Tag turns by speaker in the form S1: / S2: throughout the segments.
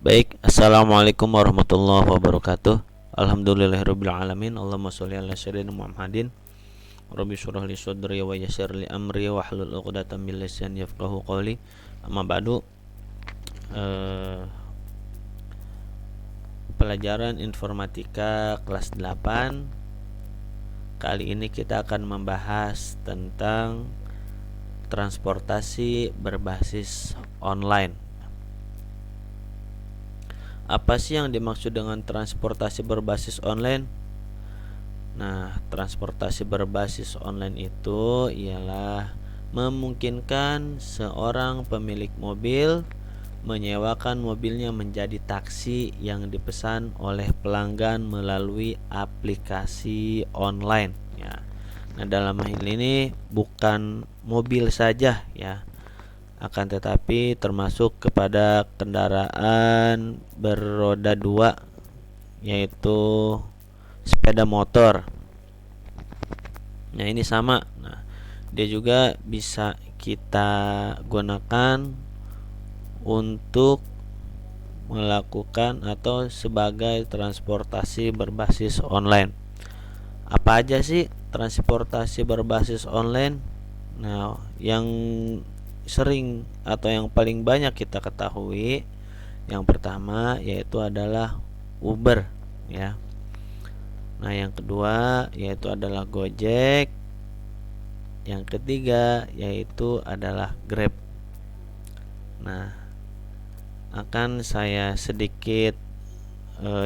S1: Baik, assalamualaikum warahmatullahi wabarakatuh. Alhamdulillahirabbil alamin. Allahumma sholli ala sayyidina Muhammadin. Rabbi shrah li sadri wa yassir li amri wa hlul 'uqdatam min lisani yafqahu qawli. Amma ba'du. Pelajaran informatika kelas 8. Kali ini kita akan membahas tentang transportasi berbasis online. Apa sih yang dimaksud dengan transportasi berbasis online? Nah, transportasi berbasis online itu ialah memungkinkan seorang pemilik mobil menyewakan mobilnya menjadi taksi yang dipesan oleh pelanggan melalui aplikasi online ya. Nah, dalam hal ini bukan mobil saja ya, akan tetapi termasuk kepada kendaraan beroda dua, yaitu sepeda motor. Nah, ini sama. Nah, dia juga bisa kita gunakan untuk melakukan atau sebagai transportasi berbasis online. Apa aja sih transportasi berbasis online? Nah, yang sering atau yang paling banyak kita ketahui, yang pertama yaitu adalah Uber ya. Nah, yang kedua yaitu adalah Gojek. Yang ketiga yaitu adalah Grab. Nah, akan saya sedikit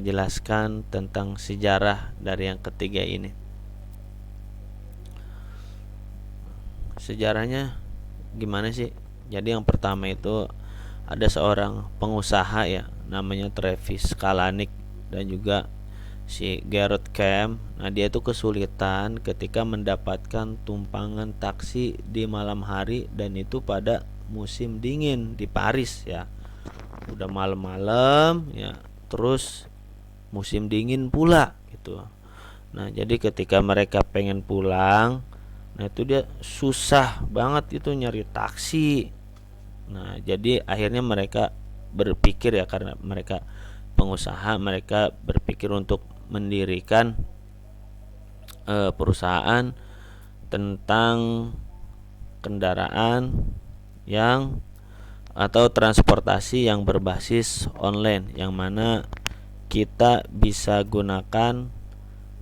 S1: jelaskan tentang sejarah dari yang ketiga ini. Sejarahnya gimana sih? Jadi yang pertama itu ada seorang pengusaha ya, namanya Travis Kalanick, dan juga si Garrett Camp. Nah, dia itu kesulitan ketika mendapatkan tumpangan taksi di malam hari, dan itu pada musim dingin di Paris ya. Udah malam-malam ya, terus musim dingin pula gitu. Nah, jadi ketika mereka pengen pulang, nah itu dia susah banget itu nyari taksi. Nah, jadi akhirnya mereka berpikir ya, karena mereka pengusaha, mereka berpikir untuk mendirikan perusahaan tentang kendaraan yang atau transportasi yang berbasis online, yang mana kita bisa gunakan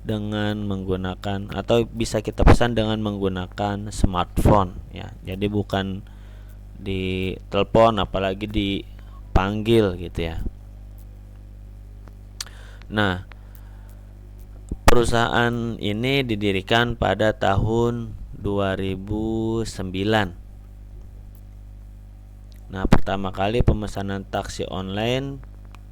S1: dengan menggunakan atau bisa kita pesan dengan menggunakan smartphone ya. Jadi bukan di telepon, apalagi dipanggil gitu ya. Nah, perusahaan ini didirikan pada tahun 2009. Nah, pertama kali pemesanan taksi online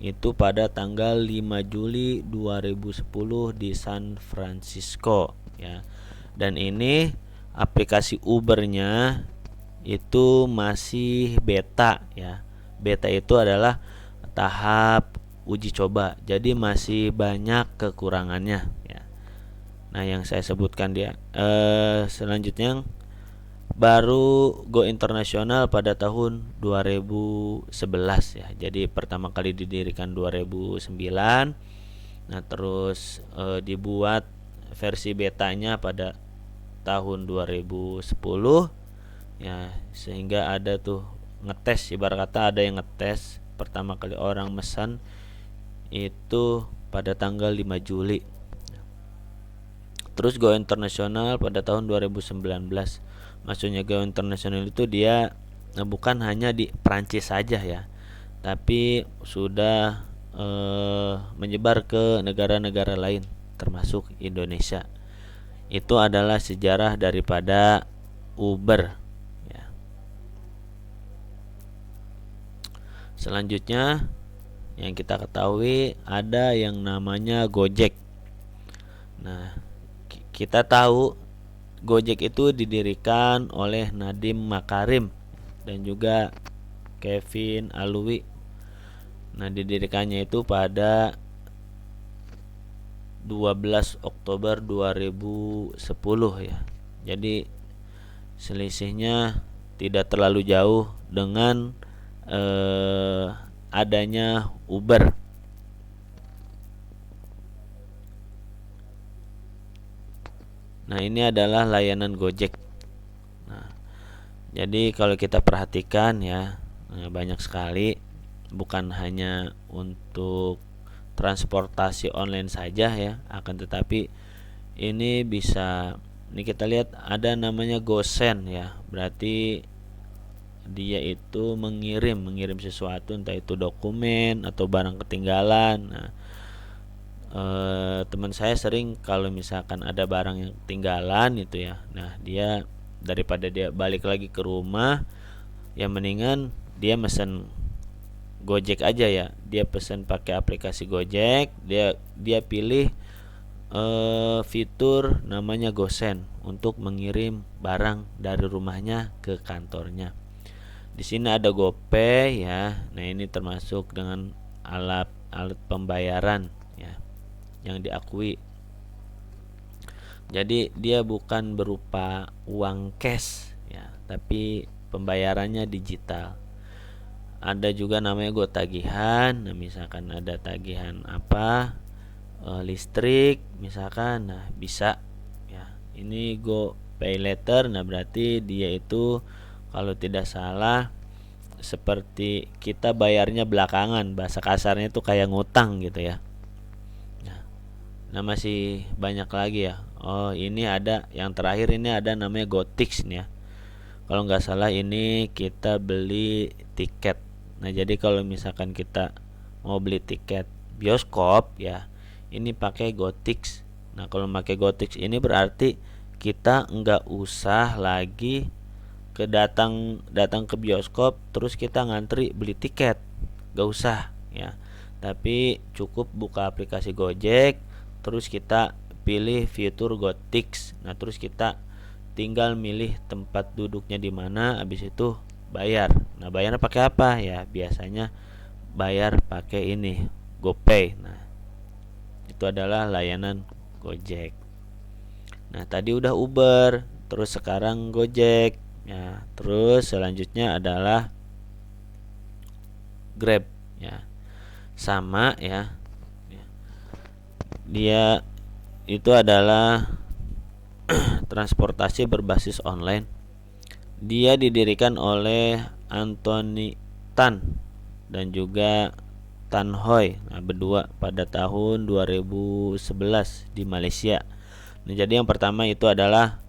S1: itu pada tanggal 5 Juli 2010 di San Francisco ya. Dan ini aplikasi Ubernya itu masih beta ya. Beta itu adalah tahap uji coba, jadi masih banyak kekurangannya ya. Nah, yang saya sebutkan dia selanjutnya baru go internasional pada tahun 2011 ya. Jadi pertama kali didirikan 2009. Nah, terus dibuat versi betanya pada tahun 2010 ya, sehingga ada tuh ngetes, ibarat kata ada yang ngetes pertama kali orang mesan itu pada tanggal 5 Juli. Terus go internasional pada tahun 2019. Maksudnya go internasional itu dia bukan hanya di Prancis saja ya, tapi sudah menyebar ke negara-negara lain termasuk Indonesia. Itu adalah sejarah daripada Uber ya. Selanjutnya yang kita ketahui ada yang namanya Gojek. Nah, kita tahu Gojek itu didirikan oleh Nadiem Makarim dan juga Kevin Alui. Nah, didirikannya itu pada 12 Oktober 2010 ya. Jadi selisihnya tidak terlalu jauh dengan adanya Uber. Nah, ini adalah layanan Gojek. Nah, jadi kalau kita perhatikan ya, banyak sekali, bukan hanya untuk transportasi online saja ya, akan tetapi ini bisa, ini kita lihat ada namanya GoSend ya. Berarti dia itu mengirim sesuatu, entah itu dokumen atau barang ketinggalan. Nah, teman saya sering kalau misalkan ada barang yang ketinggalan itu ya, nah dia daripada dia balik lagi ke rumah, ya mendingan dia mesen Gojek aja ya. Dia pesen pakai aplikasi Gojek, dia pilih fitur namanya GoSend untuk mengirim barang dari rumahnya ke kantornya. Di sini ada GoPay ya. Nah, ini termasuk dengan alat pembayaran ya yang diakui. Jadi dia bukan berupa uang cash ya, tapi pembayarannya digital. Ada juga namanya GoTagihan. Nah, misalkan ada tagihan apa, listrik misalkan, nah bisa ya. Ini GoPayLater. Nah, berarti dia itu kalau tidak salah seperti kita bayarnya belakangan, bahasa kasarnya itu kayak ngutang gitu ya. Nah, masih banyak lagi ya. Oh, ini ada yang terakhir, ini ada namanya GoTix nih ya. Kalau nggak salah ini kita beli tiket. Nah, jadi kalau misalkan kita mau beli tiket bioskop ya, ini pakai GoTix. Nah, kalau pakai GoTix ini berarti kita nggak usah lagi datang ke bioskop terus kita ngantri beli tiket, nggak usah ya. Tapi cukup buka aplikasi Gojek, terus kita pilih fitur GoTix. Nah, terus kita tinggal milih tempat duduknya di mana, habis itu bayar. Nah, bayarnya pakai apa ya? Biasanya bayar pakai ini GoPay. Nah, itu adalah layanan Gojek. Nah, tadi udah Uber, terus sekarang Gojek. Ya, terus selanjutnya adalah Grab ya. Sama ya. Dia itu adalah transportasi berbasis online. Dia didirikan oleh Anthony Tan dan juga Tan Hoi, nah, berdua pada tahun 2011 di Malaysia. Nah, jadi yang pertama itu adalah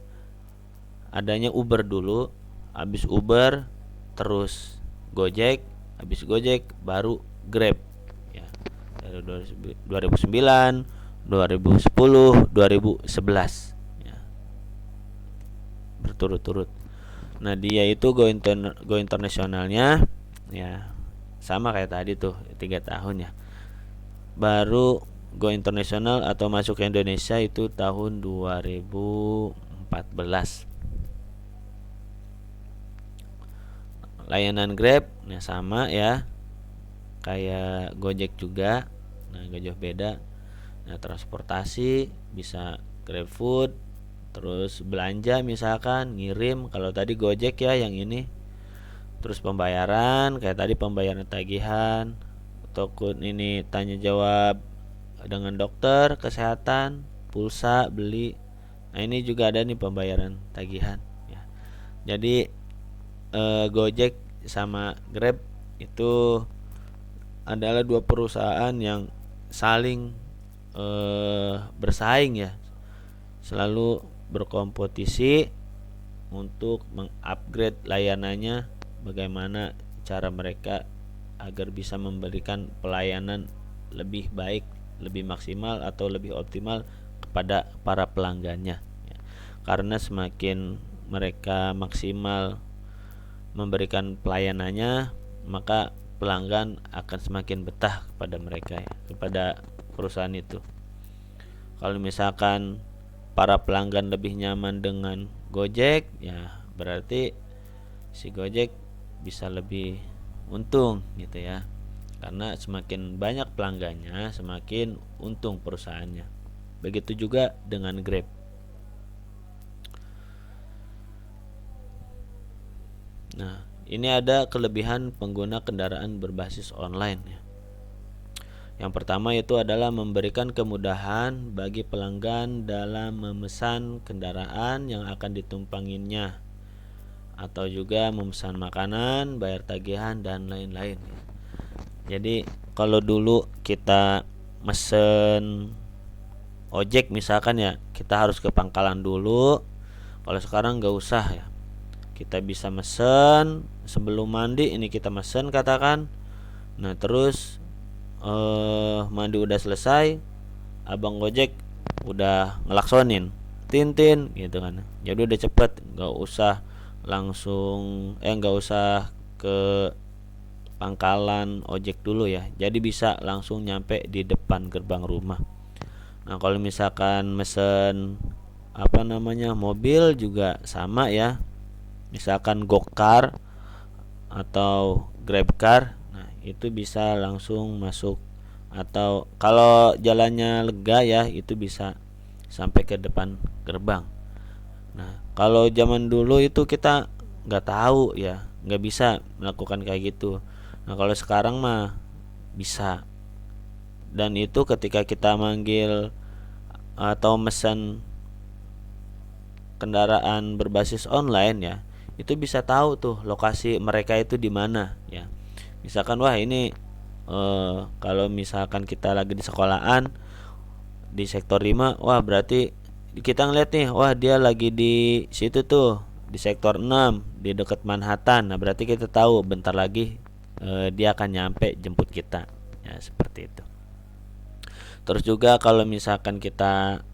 S1: adanya Uber dulu, habis Uber terus Gojek, habis Gojek baru Grab ya. Dari 2009, 2010, 2011 ya, berturut-turut. Nah, dia itu go internasionalnya ya sama kayak tadi tuh 3 tahun ya. Baru go internasional atau masuk ke Indonesia itu tahun 2014. Layanan Grab nah sama ya, kayak Gojek juga. Nah, gak jauh beda. Nah, transportasi bisa GrabFood, terus belanja misalkan ngirim, kalau tadi Gojek ya yang ini. Terus pembayaran kayak tadi pembayaran tagihan, ataupun ini tanya jawab dengan dokter kesehatan, pulsa beli. Nah, ini juga ada nih pembayaran tagihan ya. Jadi Gojek sama Grab itu adalah dua perusahaan yang saling bersaing ya, selalu berkompetisi untuk mengupgrade layanannya, bagaimana cara mereka agar bisa memberikan pelayanan lebih baik, lebih maksimal atau lebih optimal kepada para pelanggannya ya. Karena semakin mereka maksimal memberikan pelayanannya, maka pelanggan akan semakin betah kepada mereka ya, kepada perusahaan itu. Kalau misalkan para pelanggan lebih nyaman dengan Gojek ya, berarti si Gojek bisa lebih untung gitu ya. Karena semakin banyak pelanggannya, semakin untung perusahaannya. Begitu juga dengan Grab. Nah, Ini ada kelebihan pengguna kendaraan berbasis online ya. Yang pertama itu adalah memberikan kemudahan bagi pelanggan dalam memesan kendaraan yang akan ditumpanginya, atau juga memesan makanan, bayar tagihan dan lain-lain. Jadi kalau dulu kita mesen ojek misalkan ya, kita harus ke pangkalan dulu. Kalau sekarang nggak usah ya, kita bisa mesen sebelum mandi, ini kita mesen katakan. Nah terus mandi udah selesai, abang gojek udah ngelaksonin tintin gitu kan. Jadi udah cepet, nggak usah ke pangkalan ojek dulu ya, jadi bisa langsung nyampe di depan gerbang rumah. Nah kalau misalkan mesen mobil juga sama ya, misalkan Gokar atau Grabcar, nah itu bisa langsung masuk, atau kalau jalannya lega ya itu bisa sampai ke depan gerbang. Nah kalau zaman dulu itu kita nggak tahu ya, nggak bisa melakukan kayak gitu. Nah kalau sekarang mah bisa, dan itu ketika kita manggil atau mesen kendaraan berbasis online ya, itu bisa tahu tuh lokasi mereka itu di mana ya. Misalkan wah ini kalau misalkan kita lagi di sekolahan di sektor 5, wah berarti kita ngeliat nih, wah dia lagi di situ tuh di sektor 6 di dekat Manhattan. Nah berarti kita tahu bentar lagi dia akan nyampe jemput kita ya, seperti itu. Terus juga kalau misalkan kita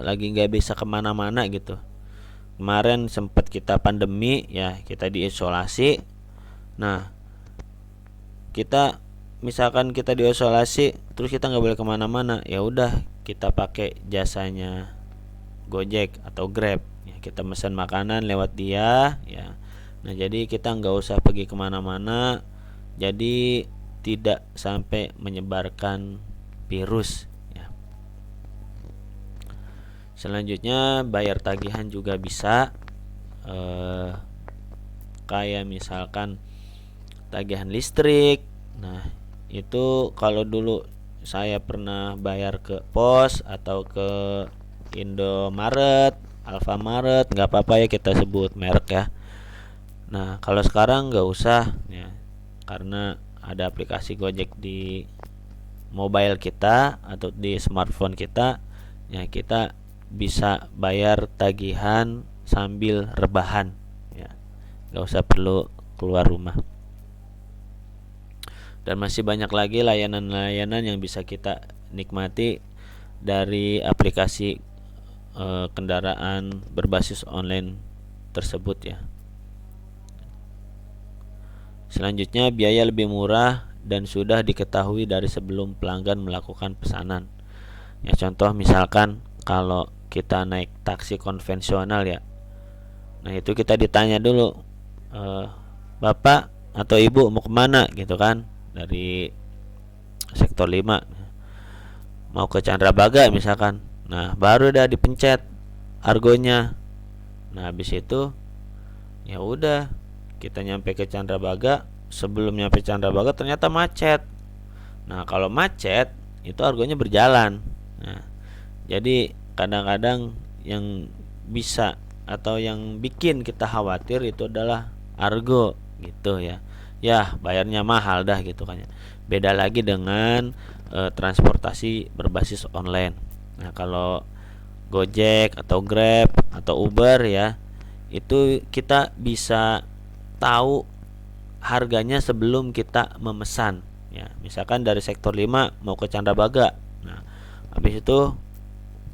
S1: lagi nggak bisa kemana-mana gitu, kemarin sempat kita pandemi ya, kita diisolasi. Nah kita misalkan kita diisolasi terus kita nggak boleh kemana-mana, ya udah kita pakai jasanya Gojek atau Grab ya, kita pesan makanan lewat dia ya. Nah jadi kita nggak usah pergi kemana-mana, jadi tidak sampai menyebarkan virus ya. Selanjutnya bayar tagihan juga bisa, kayak misalkan tagihan listrik. Nah itu kalau dulu saya pernah bayar ke pos atau ke Indomaret, Alfamaret, nggak apa-apa ya kita sebut merek ya. Nah kalau sekarang nggak usah ya, karena ada aplikasi Gojek di mobile kita atau di smartphone kita ya, kita bisa bayar tagihan sambil rebahan ya, nggak usah perlu keluar rumah. Dan masih banyak lagi layanan-layanan yang bisa kita nikmati dari aplikasi kendaraan berbasis online tersebut ya. Selanjutnya biaya lebih murah dan sudah diketahui dari sebelum pelanggan melakukan pesanan. Ya contoh misalkan kalau kita naik taksi konvensional ya, nah itu kita ditanya dulu, Bapak atau Ibu mau kemana gitu kan, dari sektor 5 mau ke Chandrabaga misalkan. Nah baru udah dipencet argonya. Nah habis itu ya udah kita nyampe ke Chandrabaga. Sebelum nyampe Chandrabaga ternyata macet. Nah kalau macet itu argonya berjalan. Nah jadi kadang-kadang yang bisa atau yang bikin kita khawatir itu adalah argo gitu ya. Ya bayarnya mahal dah gitu kan ya. Beda lagi dengan transportasi berbasis online. Nah kalau Gojek atau Grab atau Uber ya, itu kita bisa tahu harganya sebelum kita memesan ya. Misalkan dari sektor 5 mau ke Chandrabaga. Nah habis itu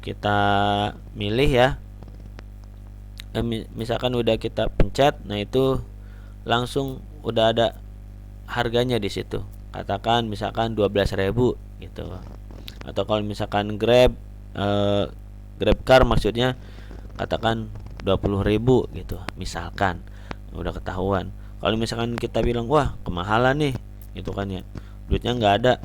S1: kita milih ya, misalkan udah kita pencet, nah itu langsung udah ada harganya di situ. Katakan misalkan 12.000 gitu. Atau kalau misalkan Grabcar maksudnya katakan 20.000 gitu misalkan, udah ketahuan. Kalau misalkan kita bilang wah kemahalan nih gitu kan ya, duitnya nggak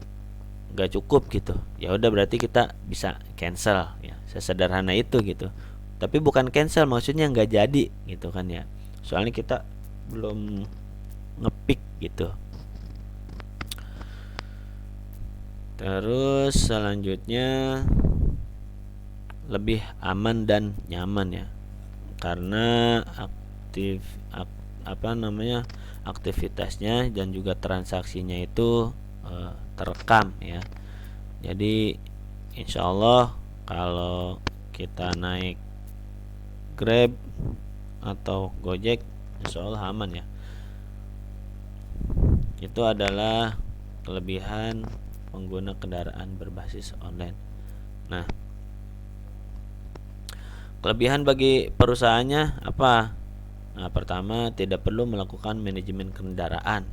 S1: cukup gitu, ya udah berarti kita bisa cancel ya, sesederhana itu gitu. Tapi bukan cancel, maksudnya nggak jadi gitu kan ya, soalnya kita belum ngepick gitu. Terus selanjutnya lebih aman dan nyaman ya, karena aktivitasnya dan juga transaksinya itu terekam ya. Jadi insya Allah kalau kita naik Grab atau Gojek, insya Allah aman ya. Itu adalah kelebihan pengguna kendaraan berbasis online. Nah, kelebihan bagi perusahaannya apa? Nah, pertama, tidak perlu melakukan manajemen kendaraan.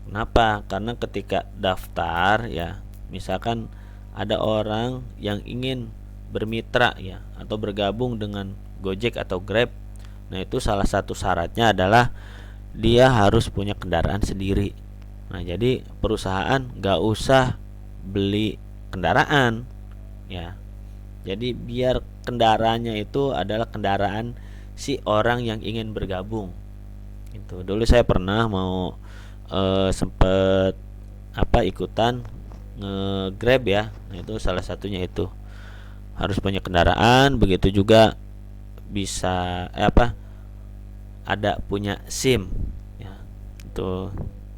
S1: Kenapa? Karena ketika daftar ya, misalkan ada orang yang ingin bermitra ya atau bergabung dengan Gojek atau Grab. Nah, itu salah satu syaratnya adalah dia harus punya kendaraan sendiri. Nah, jadi perusahaan nggak usah beli kendaraan ya. Jadi biar kendaraannya itu adalah kendaraan si orang yang ingin bergabung. Itu dulu saya pernah mau sempet ikutan nge-Grab ya. Nah, itu salah satunya itu harus punya kendaraan, begitu juga bisa ada punya SIM ya. Itu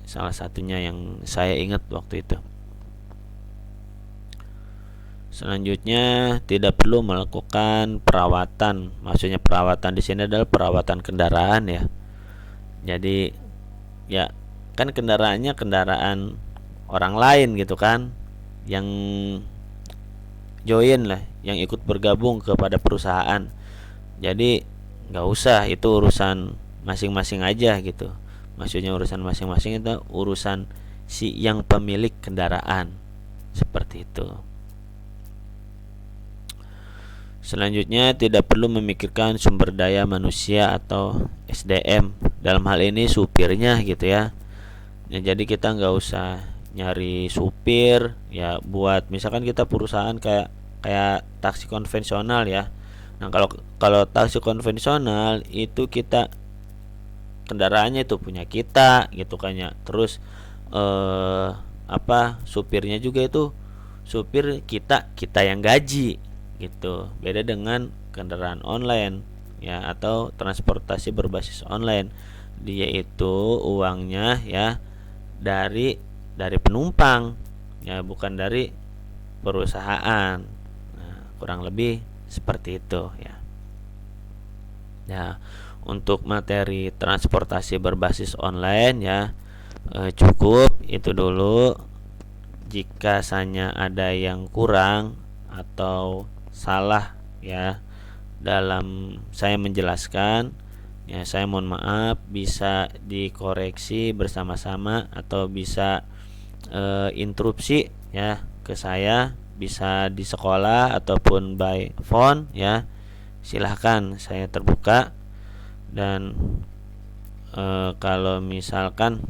S1: salah satunya yang saya ingat waktu itu. Selanjutnya tidak perlu melakukan perawatan. Maksudnya perawatan di sini adalah perawatan kendaraan ya. Jadi ya kan kendaraannya kendaraan orang lain gitu kan, yang join lah, yang ikut bergabung kepada perusahaan. Jadi nggak usah, itu urusan masing-masing aja gitu. Maksudnya urusan masing-masing itu urusan si yang pemilik kendaraan, seperti itu. Selanjutnya tidak perlu memikirkan sumber daya manusia atau SDM, dalam hal ini supirnya gitu ya. Ya, jadi kita nggak usah nyari supir ya, buat misalkan kita perusahaan kayak taksi konvensional ya. Nah, kalau taksi konvensional itu kita kendaraannya itu punya kita gitu kan ya. Terus supirnya juga itu supir kita yang gaji gitu. Beda dengan kendaraan online ya atau transportasi berbasis online. Dia itu uangnya ya dari penumpang ya, bukan dari perusahaan. Nah, kurang lebih seperti itu ya. Ya, untuk materi transportasi berbasis online ya cukup itu dulu. Jika hanya ada yang kurang atau salah ya dalam saya menjelaskan ya, saya mohon maaf, bisa dikoreksi bersama-sama atau bisa interupsi ya ke saya, bisa di sekolah ataupun by phone ya. Silahkan, saya terbuka. Dan kalau misalkan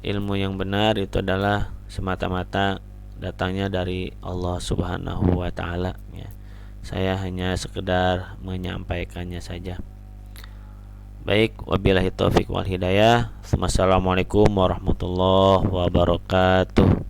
S1: ilmu yang benar itu adalah semata-mata datangnya dari Allah Subhanahu wa taala ya. Saya hanya sekedar menyampaikannya saja. Baik, wabillahi taufik wal hidayah. Wassalamualaikum warahmatullahi wabarakatuh.